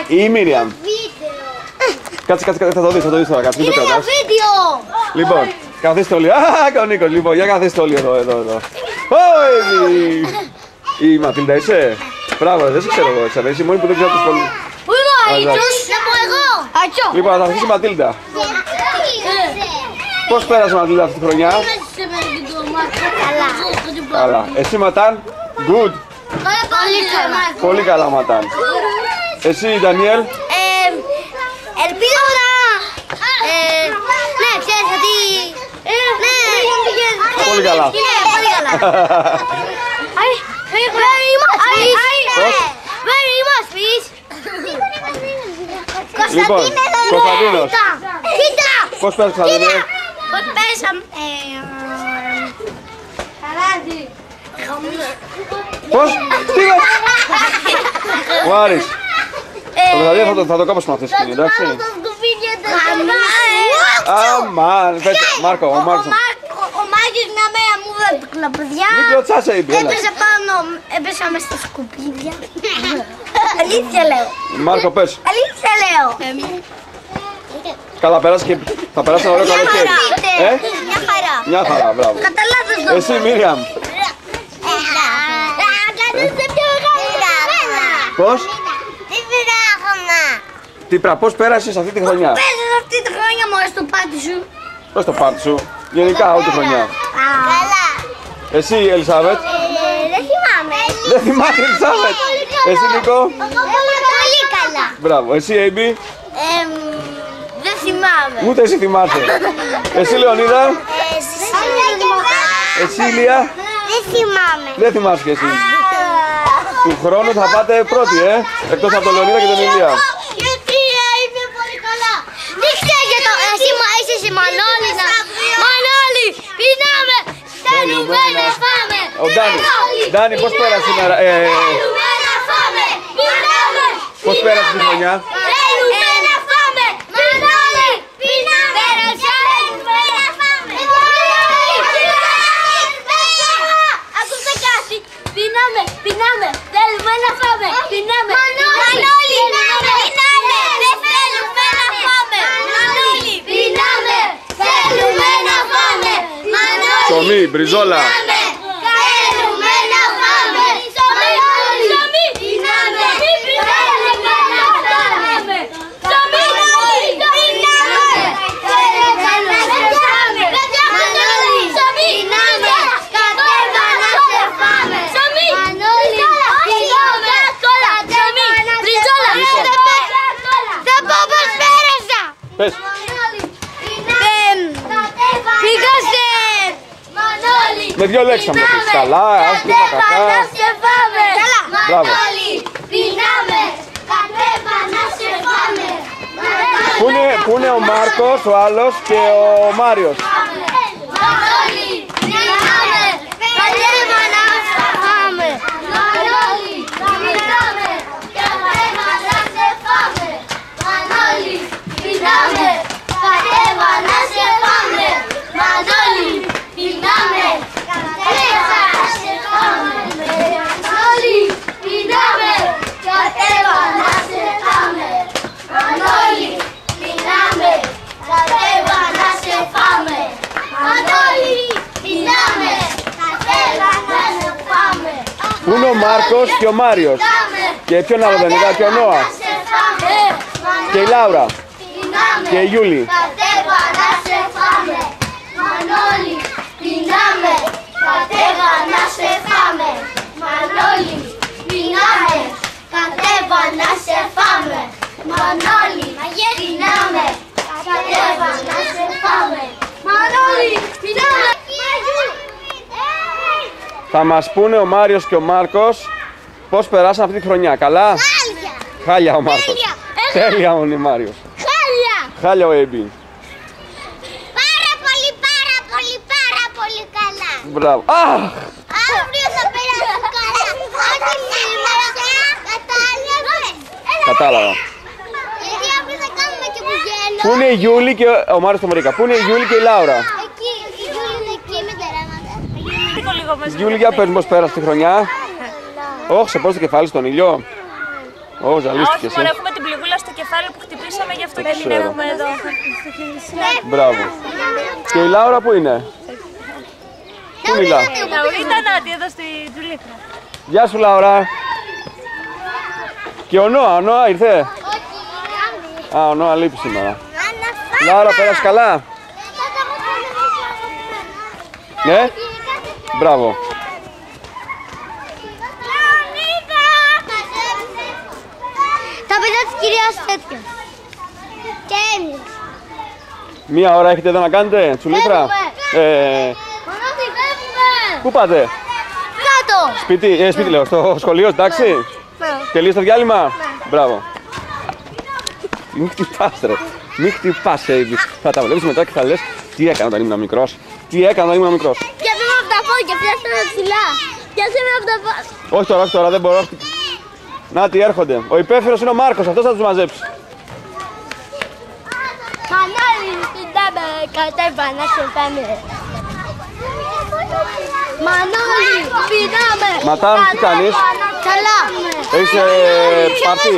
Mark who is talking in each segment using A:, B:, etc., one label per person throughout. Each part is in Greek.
A: ή η Μίριαμ? Κάτσε, θα το δεις τώρα, κάτσε, μην το κρατάς. Λοιπόν, καθίστε όλοι. Ο Νίκος, λοιπόν, για καθίστε όλοι εδώ. Η Ματίλντα είσαι? Μπράβο, δεν σε ξέρω εγώ, είσαι η μόνη που δεν ξέρω τους πολλούς.
B: Πού είναι ο Ατσός, να πω εγώ.
A: Λοιπόν, θα αρχίσει η Ματίλντα. Πώς πέρασε η Ματίλντα αυτή τη χρονιά? Καλά. Εσύ Ματάν? Good. Πολύ καλά Ματάν. Εσύ Ντανιέλ?
B: Ελπίζω να... Ναι, ξέρεις ότι... Ναι,
A: πολύ καλά.
B: Where you must be?
A: Λοιπόν, Κωνσταντίνος.
B: Κοίτα!
A: Πώς πέρασε Κωνσταντίνε?
B: Πώς πέσαμε... Χαράδι.
A: Πώς? Τι είπες? Ο Άρης. Το Κωνσταντίνο θα το κάψουμε αυτή τη σκηνή, εντάξει? Αμάν, πες, Μάρκο, ο Μάρκος.
B: Ο Μάκης μια μέρα μου έδειξε, παιδιά.
A: Μην κλωτσάσαι, είπε, έλα.
B: Έπεσε πάνω, έπεσα μες στα σκουπίδια. Αλήθεια λέω.
A: Μάρκο, πες.
B: Αλήθεια λέω.
A: Καλά, πέρασε και θα περάσει ένα ωραίο καλοκαίρι.
B: Μια χαρά.
A: Μια χαρά, μπράβο.
B: Κατά λάθος το.
A: Εσύ, Μίριαμ.
B: Κάνετε πιο μεγάλη.
A: Πώς?
B: Τι πειράγωνα.
A: Τι πώς πέρασες αυτή τη χρονιά?
B: Πέσες αυτή τη χρονιά μόνο στο πάτι σου.
A: Πώς το πάρτι σου? Γενικά, όλη τη χρονιά.
B: Καλά.
A: Εσύ, Ελισάβετ.
B: Δεν θυμάμαι.
A: Δεν θυμάσαι, Ελισάβετ. Εσύ, Νίκο.
B: Πολύ καλά.
A: Μπράβο. Εσύ, Έιμπι.
B: Δεν θυμάμαι.
A: Ούτε εσύ θυμάσαι. Εσύ, Λεωνίδα. Εσύ, Ηλία.
B: Δεν θυμάμαι.
A: Δεν θυμάσαι και εσύ. Του χρόνου θα πάτε πρώτοι, εκτός από τον Λεωνίδα και τον Ηλία.
B: Γιατί είμαι πολύ καλά. Δείξτε για το... Εσύ είσαι Μανώλη. Μανώλη, πεινάμε. Θέλουμε να φάμε.
A: Ο Ντάνι, πώς πέρασε σήμερα?
B: Θέλουμε να φάμε. Πεινάμε.
A: Πώς πέρασε τη χρονιά?
B: Θέλουμε να φάμε. Μανώλη, πεινάμε. Θέλουμε να φάμε. Ακούστε κάτι. Πεινάμε. Θέλουμε να φάμε. Πεινάμε. Μανώλη, πεινάμε. Δεν θέλουμε να φάμε. Μανώλη, πεινάμε. Θέλουμε να φάμε. Μανώλη,
A: Ψωμί, μπριζόλα.
B: θέλουμε να φάμε. Ψωμί, πεινάμε. Θέλουμε να φάμε. Ψωμί, πεινάμε. Θέλουμε να φάμε. Μανώλη, πεινάμε. Κατέβα να σε φάμε. Μανώλη, πεινάμε. Μπριζόλα. Θα πω πώς πέρασα.
A: Πες.
B: Πήγα σε...
A: Με δύο λέξεις θα μου το πεις. Καλά, άσχημα, κακά.
B: να σε φάμε.
A: Μπράβο.
B: Μανώλη, πεινάμε. Κατέβα να σε φάμε.
A: Πού είναι ο Μάρκος, ο άλλος και ο Μάριος?
B: Μανώλη, πεινάμε. Κατέβα να σε φάμε. Μανώλη, πεινάμε. Κατέβα να σε φάμε. Μανώλη, πεινάμε. Κατέβα να σε φάμε. Μανώλη, πεινάμε. Κατέβα να σε φάμε. Μανώλη, πεινάμε. Κατέβα να σε φάμε. Μανώλη, πεινάμε. Κατέβα να σε φάμε. Μανώλη, πεινάμε. Κατέβα να σε φάμε.
A: Πού είναι ο Μάρκος και ο Μάριος? Και ποιον άλλο δεν είδα? Και ο Νόα. Και η Λάουρα. Και η Γιούλη.
B: Κατέβα να σε φάμε. Μανώλη, πεινάμε. Κατέβα να σε φάμε. Μανώλη, πεινάμε. Κατέβα να σε φάμε. Μανώλη, πεινάμε. Κατέβα να σε φάμε. Μανώλη, πεινάμε.
A: Θα μας πούνε ο Μάριος και ο Μάρκος πώς περάσαν αυτή τη χρονιά. Καλά?
B: Χάλια.
A: Χάλια ο Μάρκος. Τέλεια ο Μάριος.
B: Χάλια.
A: Χάλια ο Έμπι.
B: Πάρα πολύ καλά.
A: Μπράβο. Αχ!
B: Αύριο θα περάσω καλά. Ό,τι σήμερα κατάλαβες.
A: Κατάλαβα.
B: Γιατί αύριο θα κάνουμε και που γέλο.
A: Πού είναι η Γιούλη και ο Μάριος και ο Μαρίκα? Πού είναι η Γιούλη και η Λάουρα?
B: Εκεί, η Γιούλη είναι εκεί με τα ρέματα.
A: Γιούλη, για πες πώς πέρασε τη χρονιά. Όχι, σε πώς το κεφάλι στον ήλιο. Ω, ζαλίστηκες.
C: Όχι, μόνο έχουμε την πληγούλα στο κεφάλι που χτυπήσαμε, γι' αυτό και κινδυνεύουμε εδώ.
A: Μπράβο. Και η Λάουρα που είναι? Πού μιλά?
C: Η Λαουρίτα Νάτι, εδώ στη Τζουλίκρα.
A: Γεια σου Λάουρα. Και ο Νόα ήρθε. Α, ο Νόα λείπει σήμερα. Λάουρα, πέρασε καλά? Ναι. Μπράβο.
B: Τα παιδιά της κυρίας τέτοια. Και εμείς.
A: Μία ώρα έχετε εδώ να κάνετε, Τσουλίκρα? Πού πάτε?
B: Κάτω.
A: Σπίτι λέω, στο σχολείο, εντάξει?
B: Ναι.
A: Τελείωσε το διάλειμμα? Μπράβο. Μην χτυπάς ρε. Μην χτυπάς, Έιβι. Θα τα βλέπεις μετά και θα λες τι έκανα όταν ήμουν μικρός. Τι έκανα όταν ήμουν μικρός.
B: Πιάσε με από τα πόδια, πιάσε με ψηλά. Πιάσε με από τα πόδια.
A: Όχι τώρα, δεν μπορώ. Να τι έρχονται. Ο υπεύθυνος είναι ο Μάρκος, αυτός θα τους μαζέψει.
B: Μανώλη, πηδάμε, κατέβα να σε πάμε. Μανώλη, πηδάμε.
A: Ματάμ, τι κάνεις?
B: Καλά.
A: Έχεις πάρτι?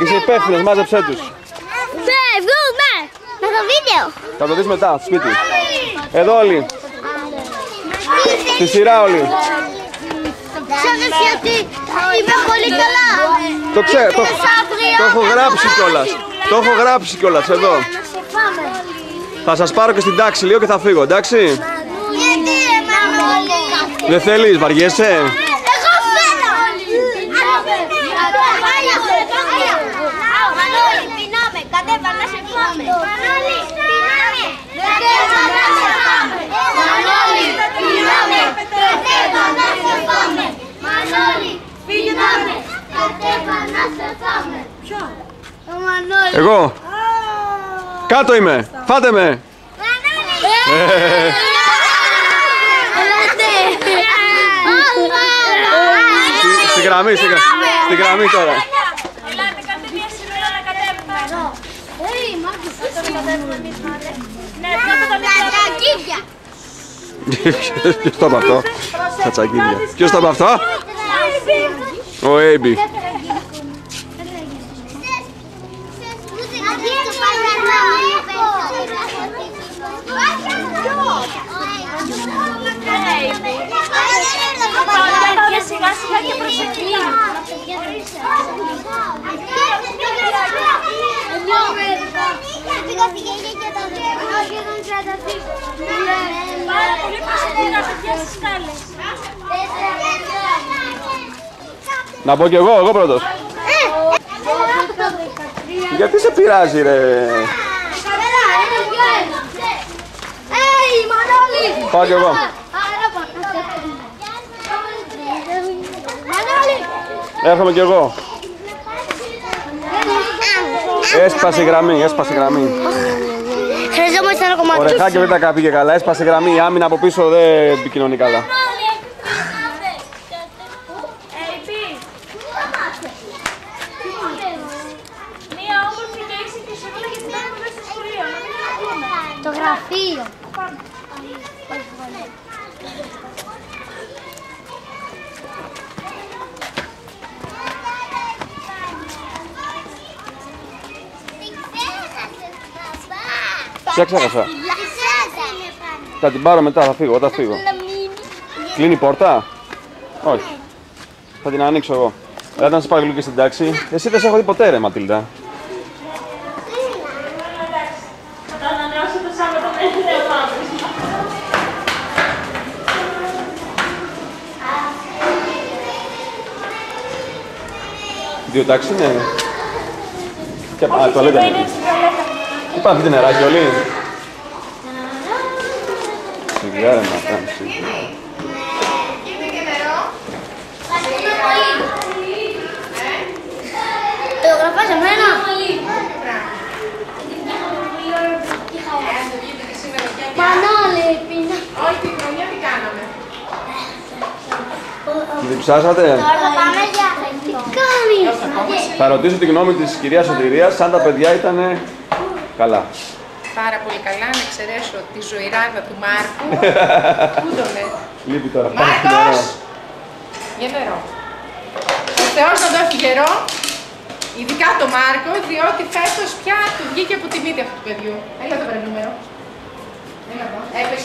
A: Είσαι υπεύθυνος, μάζεψέ τους.
B: Φεύγουμε. Με το βίντεο.
A: Θα το δεις μετά, στο σπίτι. Εδώ όλοι. Στη σειρά όλοι.
B: Ξέρεις γιατί είμαι πολύ καλά.
A: Το ξέρω, το έχω γράψει κιόλας. Το έχω γράψει κιόλας, εδώ. Θα σας πάρω και στην τάξη λίγο και θα φύγω, εντάξει?
B: Γιατί Μανώλη?
A: Δεν θέλεις, βαριέσαι?
B: Εγώ θέλω. Μανώλη, πεινάμε, κατέβα να σε φάμε. Μανώλη, πεινάμε, κατέβα να σε φάμε. Μανώλη, πεινάμε, κατέβα να σε φάμε. Μανώλη, πεινάμε, κατέβα να σε φάμε. Ποιο? Ο Μανώλη.
A: Εγώ. Κάτω είμαι. Φάτε με. Στη γραμμή, στη γραμμή τώρα.
C: Ελάτε, κάντε μια σειρά να κατέβουμε. Ναι, πιάστε τα μικρά.
A: Ποιος το είπε αυτό? Τα τσακίδια. Ποιος το είπε αυτό? Ο Έιμπι.
C: Πάμε σιγά σιγά και προσεκτικά. Πάρα πολύ προσεκτικά να σε πιάσεις τις σκάλες.
A: Να πω κι εγώ πρώτος. Γιατί σε πειράζει ρε? Πάω κι εγώ. Έρχομαι κι εγώ. Έσπασε η γραμμή, έσπασε η γραμμή.
B: Χρειαζόμαστε ένα κομμάτι.
A: Ο Ρεχάκη δεν τα πήγε καλά, έσπασε η γραμμή, η άμυνα από πίσω δεν επικοινωνεί καλά.
C: Μία όμορφη και έξυπνη σωλήνα γιατί θα έχουμε μέσα στο σχολείο. Να μην ακούμε.
B: Το γραφείο.
A: Ποια ξέχασα? Θα την πάρω μετά, θα φύγω, όταν φύγω. Κλείνει η πόρτα? Όχι. Θα την ανοίξω εγώ. Ελάτε να σας πάρω λίγο και στην τάξη. Εσύ δεν σε έχω δει ποτέ ρε Ματίλδα.
C: Θα ανανεώσω το Σάββατο μέχρι νέο πάπους.
A: Δύο τάξη είναι. Α, τουαλέτα είναι. Τι πάνε, πείτε νεράκι όλοι. Σιγά ρε να κάνεις.
B: Το γραφάς εμένα. Μανώλη, πίνα.
D: Όχι, την χρονιά τι κάναμε.
A: Διψάσατε.
B: Τώρα πάμε για τι κάνεις.
A: Θα ρωτήσω τη γνώμη της κυρίας Σωτηρίας αν τα παιδιά ήταν καλά.
D: Πάρα πολύ καλά, να εξαιρέσω τη ζωηράδα του Μάρκου. Πού τον
A: Λείπει τώρα. Πάμε στο νερό.
D: Μάρκος! Για νερό. Θεός να το έχει γερό, ειδικά το Μάρκο, διότι φέτος πια του βγήκε από τη μύτη αυτού του παιδιού. Έλα το βρε νούμερο. Έλα εδώ.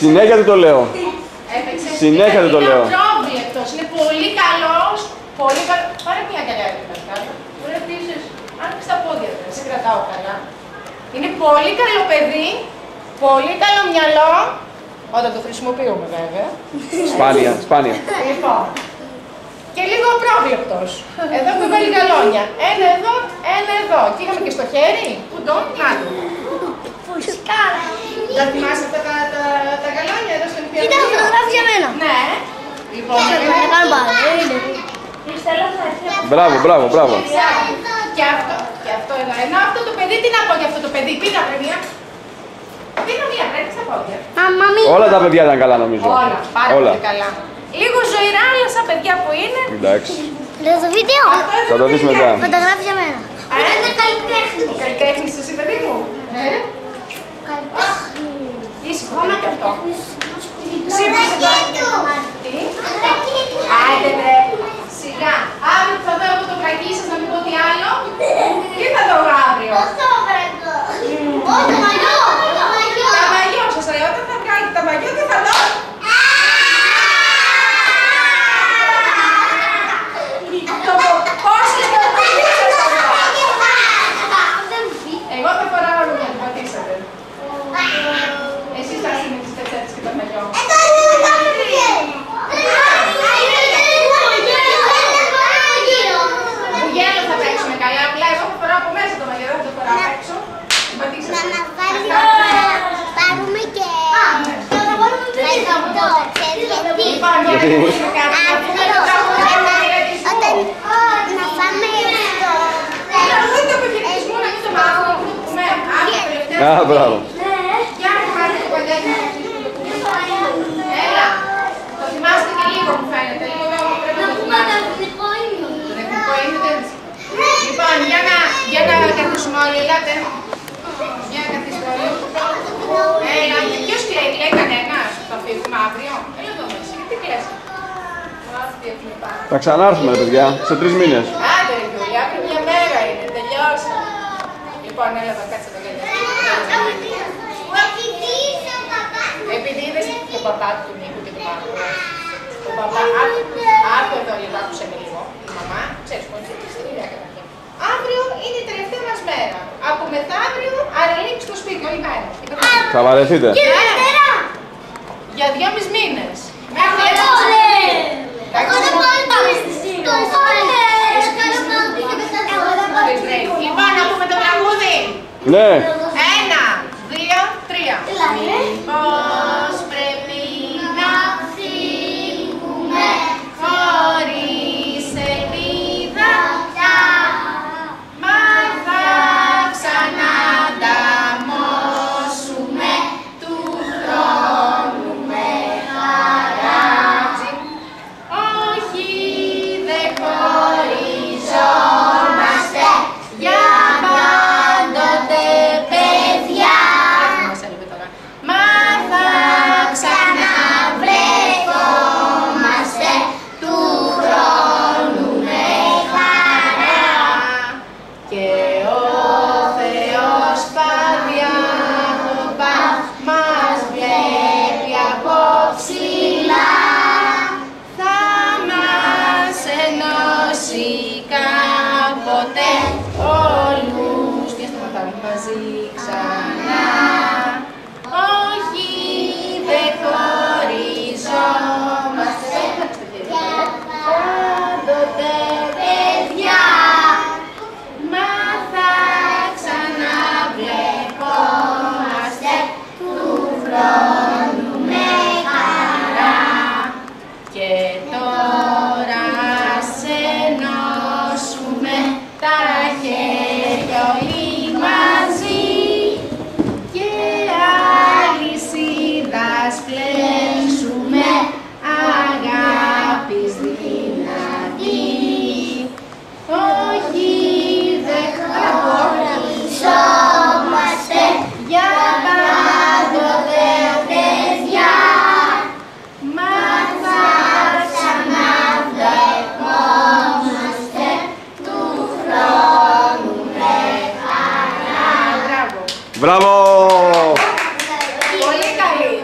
A: Συνέχεια δεν το λέω.
D: Έπαιξε.
A: Συνέχεια δεν το λέω.
D: Είναι απρόβλεπτος, είναι πολύ καλός. Πολύ καλός. Πάρε μια αγκαλιά του Πασκάλ. Ωραία, πίσω. Άνοιξε τα πόδια του, σε κρατάω καλά. Είναι πολύ καλό παιδί, πολύ καλό μυαλό. Όταν το χρησιμοποιούμε βέβαια.
A: Σπάνια, σπάνια.
D: Λοιπόν. Και λίγο απρόβλεπτος. Εδώ έχουμε βάλει γαλόνια. Ένα εδώ, ένα εδώ. Και είχαμε και στο χέρι. Πού το, να το.
B: Φυσικά.
D: Τα θυμάσαι αυτά τα γαλόνια εδώ στο νηπιαγωγείο.
B: Κοίτα, φωτογράφηση για μένα.
D: Ναι. Λοιπόν,
B: Να κάνω πάλι.
C: Η Στέλλα θα έρθει.
A: Μπράβο, μπράβο, μπράβο.
D: και αυτό εδώ. Ενώ αυτό το παιδί, τι να πω για αυτό το παιδί, πήρα πρεμία. Πήρα μία, πρέπει στα πόδια.
B: Μαμά μη.
A: Όλα τα παιδιά ήταν καλά νομίζω.
D: Όλα, πάρα πολύ καλά. Λίγο ζωηρά, αλλά σαν παιδιά που είναι.
A: Εντάξει.
B: Λέω το βίντεο.
A: Θα το δεις μετά.
B: Φωτογράφηση για μένα.
D: Είναι καλλιτέχνη. Καλλιτέχνης εσύ, παιδί μου. Ήσυχο είναι και αυτό. Ξύπνησε τώρα. Τι? Άντε ρε. Σιγά. Αύριο θα δω εγώ το κακί σας, να μην πω τι άλλο. Τι θα δω αύριο.
B: Το μαγιό.
D: Τα μαγιό σας, όταν θα βγάλετε τα μαγιό, τι θα δω. Πόσες φορές θα δω. Εγώ θα φοράω όλο να πατήσατε. Εσείς θα είστε με τις πετσέτες και τα μαγιό. Γέλο θα παίξουμε καλά, απλά εγώ θα φοράω από μέσα το μαγιό, δεν θα το φοράω απ' έξω. Πατήσατε.
B: Πάρουμε και... Θα βάλουμε και αυτό, ξέρεις γιατί.
D: Λοιπόν, για να πούμε κάτι, να πούμε το τραγούδι του αποχαιρετισμού.
B: Να φάμε αυτό.
D: Τραγούδι του αποχαιρετισμού, να μην το μάθουμε, να το πούμε. Άρα, τελευταίο.
A: Α, μπράβο.
D: Για να πάρει το παλιάκι να αρχίσουμε το πούμε. Έλα. Το θυμάστε και λίγο μου φαίνεται. Λίγο δεν πρέπει να το θυμάστε. Το εθνικό είναι. Λοιπόν, για να καθίσουμε όλοι, ελάτε. Για να καθίσουμε όλοι. Έλα, και ποιος κλαίει, λέει κανένας. Θα φύγουμε αύριο. Έλα εδώ μέσα, γιατί κλαις.
A: Θα ξανάρθουμε ρε παιδιά, σε 3 μήνες.
D: Άντε ρε Γιούλια, αύριο μια μέρα είναι, τελειώσα. Λοιπόν, έλα εδώ, κάτσε το γέλιο. Επειδή είδες τον παπά του Νίκου και τον Μάρκο. Τον παπά, άκου εδώ λίγο, άκουσε με λίγο. Η μαμά, ξέρεις πώς είναι στην ίδια καταρχήν. Αύριο είναι η τελευταία μας μέρα. Από μεθαύριο, άρα λήξει στο σπίτι όλη μέρα.
A: Θα βαρεθείτε.
D: Για 2,5 μήνες. Λοιπόν, να πούμε το τραγούδι.
A: Ναι.
D: 1, 2, 3. Μήπως πρέπει να φύγουμε χωρίς ελπίδα, μα θα ξανανταμώσουμε του χρόνου με χαρά. Όχι, δεν χωριζόμαστε για πάντοτε, παιδιά. Μα θα ξαναβρεχόμαστε του χρόνου με χαρά. Και ο Θεός παδιάκοπα μας βλέπει από ψηλά. Θα μας ενώσει κάποτε όλους και θα πάμε μαζί ξανά. Όχι, δεν χωριζόμαστε πάντοτε, παιδιά, μα θα ξαναβλεπόμαστε του χρόνου με χαρά. Και τώρα ας ενώσουμε τα χέρια όλοι μαζί και αλυσίδας πλέξουμε αγάπης δυνατή. Όχι, δεν χωριζόμαστε για πάντοτε, παιδιά, μα θα ξαναβλεπόμαστε
A: Μπράβο!
D: Πολύ καλή.